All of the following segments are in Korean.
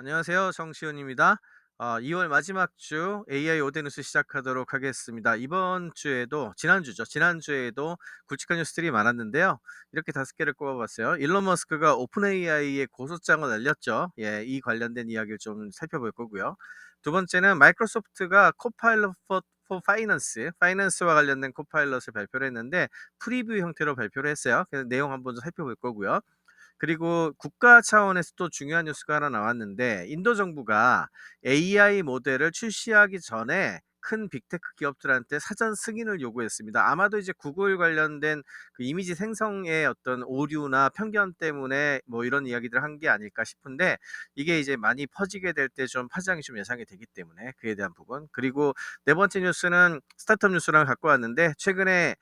안녕하세요. 정시훈입니다. 2월 마지막 주 AI 오대 뉴스 시작하도록 하겠습니다. 이번 주에도 지난주죠. 지난주에도 굵직한 뉴스들이 많았는데요. 이렇게 5개를 꼽아봤어요. 일론 머스크가 오픈 AI에 고소장을 날렸죠. 예, 이 관련된 이야기를 좀 살펴볼 거고요. 두 번째는 마이크로소프트가 코파일럿 for 파이낸스와 관련된 코파일럿을 발표를 했는데 프리뷰 형태로 발표를 했어요. 그래서 내용 한번 좀 살펴볼 거고요. 그리고 국가 차원에서 또 중요한 뉴스가 하나 나왔는데 인도 정부가 AI 모델을 출시하기 전에 큰 빅테크 기업들한테 사전 승인을 요구했습니다. 아마도 이제 구글 관련된 그 이미지 생성의 어떤 오류나 편견 때문에 뭐 이런 이야기들을 한 게 아닐까 싶은데 이게 이제 많이 퍼지게 될 때 좀 파장이 좀 예상이 되기 때문에 그에 대한 부분. 그리고 네 번째 뉴스는 스타트업 뉴스를 갖고 왔는데 최근에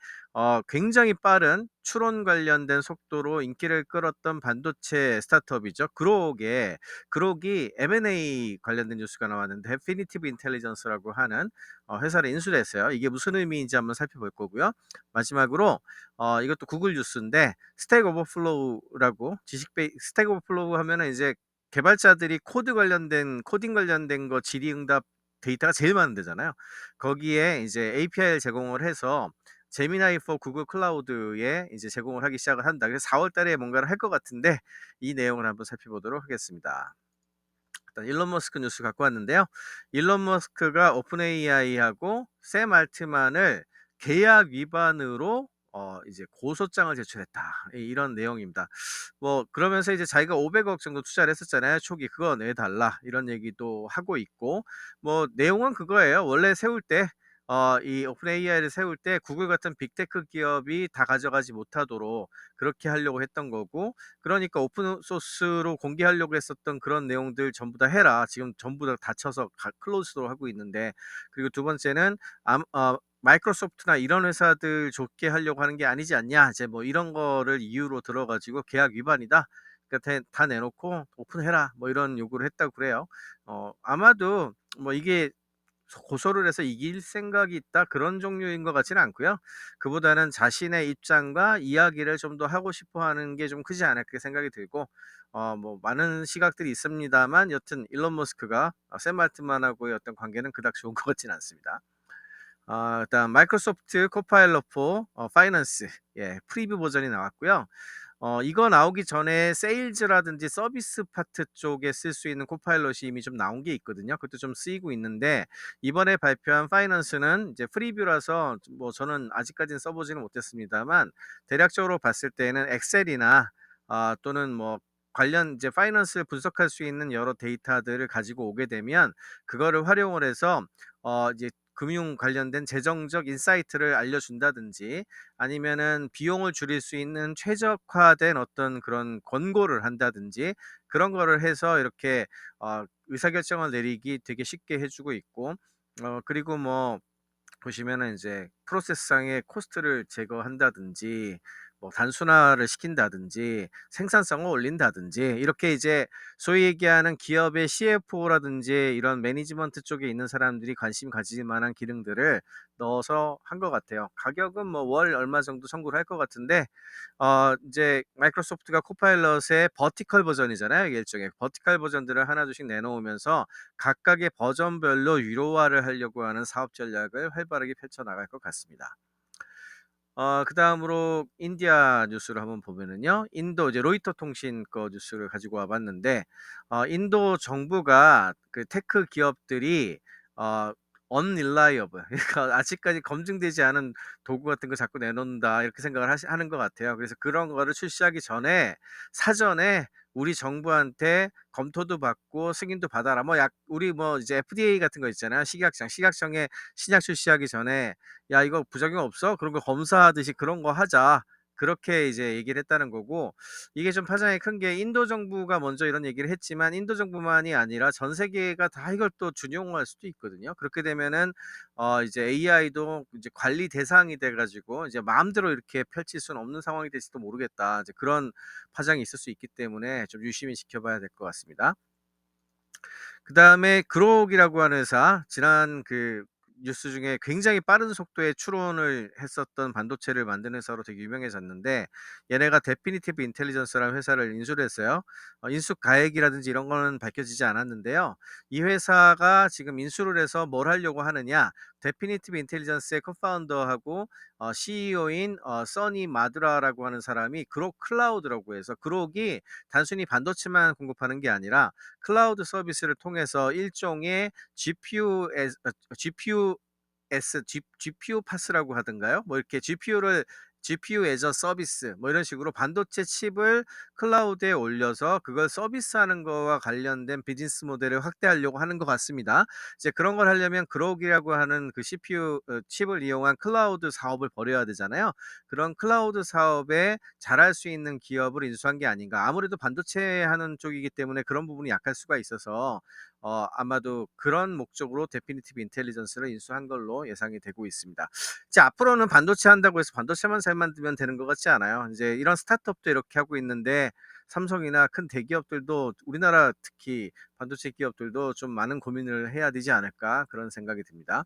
굉장히 빠른 추론 관련된 속도로 인기를 끌었던 반도체 스타트업이죠. 그록이 M&A 관련된 뉴스가 나왔는데 데피니티브 인텔리전스라고 하는 회사를 인수를 했어요. 이게 무슨 의미인지 한번 살펴볼 거고요. 마지막으로 이것도 구글 뉴스인데 스택 오버플로우라고 스택 오버플로우 하면은 이제 개발자들이 코딩 관련된 거 질의응답 데이터가 제일 많은 데잖아요. 거기에 이제 API를 제공을 해서 제미나이 for 구글 클라우드에 이제 제공을 하기 시작을 한다. 그래서 4월 달에 뭔가를 할 것 같은데 이 내용을 한번 살펴보도록 하겠습니다. 일단 일론 머스크 뉴스 갖고 왔는데요. 일론 머스크가 오픈 AI하고 샘 알트만을 계약 위반으로 이제 고소장을 제출했다. 이런 내용입니다. 뭐 그러면서 이제 자기가 500억 정도 투자를 했었잖아요. 초기 그거 내달라 이런 얘기도 하고 있고 뭐 내용은 그거예요. 원래 세울 때 이 오픈 AI를 세울 때 구글 같은 빅테크 기업이 다 가져가지 못하도록 그렇게 하려고 했던 거고 그러니까 오픈 소스로 공개하려고 했었던 그런 내용들 전부 다 해라. 지금 전부 다 닫혀서 클로즈로 하고 있는데 그리고 두 번째는 마이크로소프트나 이런 회사들 좋게 하려고 하는 게 아니지 않냐. 이제 뭐 이런 거를 이유로 들어가지고 계약 위반이다. 그러니까 다 내놓고 오픈해라. 뭐 이런 요구를 했다고 그래요. 아마도 뭐 이게 고소를 해서 이길 생각이 있다 그런 종류인 것 같지는 않고요. 그보다는 자신의 입장과 이야기를 좀 더 하고 싶어 하는 게 좀 크지 않을까 생각이 들고 뭐 많은 시각들이 있습니다만 여튼 일론 머스크가 샘 알트만하고의 어떤 관계는 그닥 좋은 것 같지는 않습니다. 일단 마이크로소프트 코파일럿 포 파이낸스 프리뷰 버전이 나왔고요. 이거 나오기 전에 세일즈라든지 서비스 파트 쪽에 쓸 수 있는 코파일럿이 이미 좀 나온 게 있거든요. 그것도 좀 쓰이고 있는데 이번에 발표한 파이낸스는 이제 프리뷰라서 뭐 저는 아직까지는 써보지는 못했습니다만 대략적으로 봤을 때는 엑셀이나 또는 뭐 관련 이제 파이낸스를 분석할 수 있는 여러 데이터들을 가지고 오게 되면 그거를 활용을 해서 이제 금융 관련된 재정적 인사이트를 알려준다든지 아니면은 비용을 줄일 수 있는 최적화된 어떤 그런 권고를 한다든지 그런 거를 해서 이렇게 의사결정을 내리기 되게 쉽게 해주고 있고 그리고 뭐 보시면은 이제 프로세스상의 코스트를 제거한다든지 뭐 단순화를 시킨다든지 생산성을 올린다든지 이렇게 이제 소위 얘기하는 기업의 CFO라든지 이런 매니지먼트 쪽에 있는 사람들이 관심 가질 만한 기능들을 넣어서 한 것 같아요. 가격은 뭐 월 얼마 정도 청구를 할 것 같은데 이제 마이크로소프트가 코파일럿의 버티컬 버전이잖아요. 이게 일종의 버티컬 버전들을 하나둘씩 내놓으면서 각각의 버전별로 유료화를 하려고 하는 사업 전략을 활발하게 펼쳐나갈 것 같습니다. 그다음으로 인디아 뉴스를 한번 보면은요. 인도 이제 로이터 통신 거 뉴스를 가지고 와 봤는데 인도 정부가 그 테크 기업들이 어 unreliable 그러니까 아직까지 검증되지 않은 도구 같은 거 자꾸 내놓는다 이렇게 생각을 하는 것 같아요. 그래서 그런 거를 출시하기 전에 사전에 우리 정부한테 검토도 받고 승인도 받아라. 뭐 우리 뭐 이제 FDA 같은 거 있잖아요. 식약청에 신약 출시하기 전에 "야 이거 부작용 없어?" 그런 거 검사하듯이 "그런 거 하자." 그렇게 이제 얘기를 했다는 거고 이게 좀 파장이 큰 게 인도 정부가 먼저 이런 얘기를 했지만 인도 정부만이 아니라 전 세계가 다 이걸 또 준용할 수도 있거든요. 그렇게 되면은 이제 AI도 이제 관리 대상이 돼 가지고 이제 마음대로 이렇게 펼칠 수는 없는 상황이 될지도 모르겠다. 이제 그런 파장이 있을 수 있기 때문에 좀 유심히 지켜봐야 될 것 같습니다. 그다음에 그록이라고 하는 회사 지난 뉴스 중에 굉장히 빠른 속도의 추론을 했었던 반도체를 만드는 회사로 되게 유명해졌는데, 얘네가 데피니티브 인텔리전스라는 회사를 인수를 했어요. 인수 가액이라든지 이런 거는 밝혀지지 않았는데요. 이 회사가 지금 인수를 해서 뭘 하려고 하느냐, 데피니티브 인텔리전스의 코파운더하고 CEO인 써니 마드라라고 하는 사람이 그록 클라우드라고 해서, 그록이 단순히 반도체만 공급하는 게 아니라 클라우드 서비스를 통해서 일종의 GPU 파스라고 하던가요? 뭐 이렇게 GPU as a 서비스 뭐 이런 식으로 반도체 칩을 클라우드에 올려서 그걸 서비스하는 거와 관련된 비즈니스 모델을 확대하려고 하는 것 같습니다. 이제 그런 걸 하려면 그록이라고 하는 그 CPU 칩을 이용한 클라우드 사업을 벌여야 되잖아요. 그런 클라우드 사업에 잘할 수 있는 기업을 인수한 게 아닌가. 아무래도 반도체 하는 쪽이기 때문에 그런 부분이 약할 수가 있어서 아마도 그런 목적으로 데피니티브 인텔리전스를 인수한 걸로 예상이 되고 있습니다. 이제 앞으로는 반도체 한다고 해서 반도체만 잘 만들면 되는 것 같지 않아요. 이제 이런 스타트업도 이렇게 하고 있는데, 삼성이나 큰 대기업들도, 우리나라 특히 반도체 기업들도 좀 많은 고민을 해야 되지 않을까, 그런 생각이 듭니다.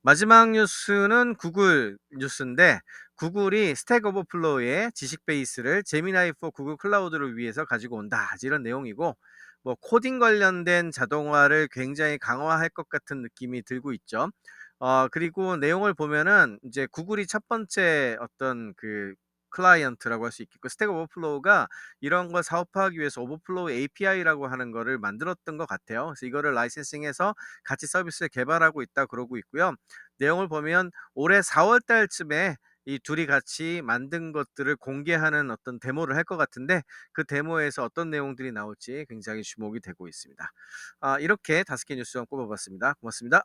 마지막 뉴스는 구글 뉴스인데, 구글이 스택 오버플로우의 지식 베이스를 제미나이 4 구글 클라우드를 위해서 가지고 온다, 이런 내용이고, 뭐 코딩 관련된 자동화를 굉장히 강화할 것 같은 느낌이 들고 있죠. 그리고 내용을 보면은 이제 구글이 첫 번째 어떤 그 클라이언트라고 할 수 있겠고, 스택 오버플로우가 이런 걸 사업화하기 위해서 오버플로우 API라고 하는 거를 만들었던 것 같아요. 그래서 이거를 라이센싱해서 같이 서비스를 개발하고 있다 그러고 있고요. 내용을 보면 올해 4월 달쯤에 이 둘이 같이 만든 것들을 공개하는 어떤 데모를 할 것 같은데, 그 데모에서 어떤 내용들이 나올지 굉장히 주목이 되고 있습니다. 이렇게 5개 뉴스만 꼽아봤습니다. 고맙습니다.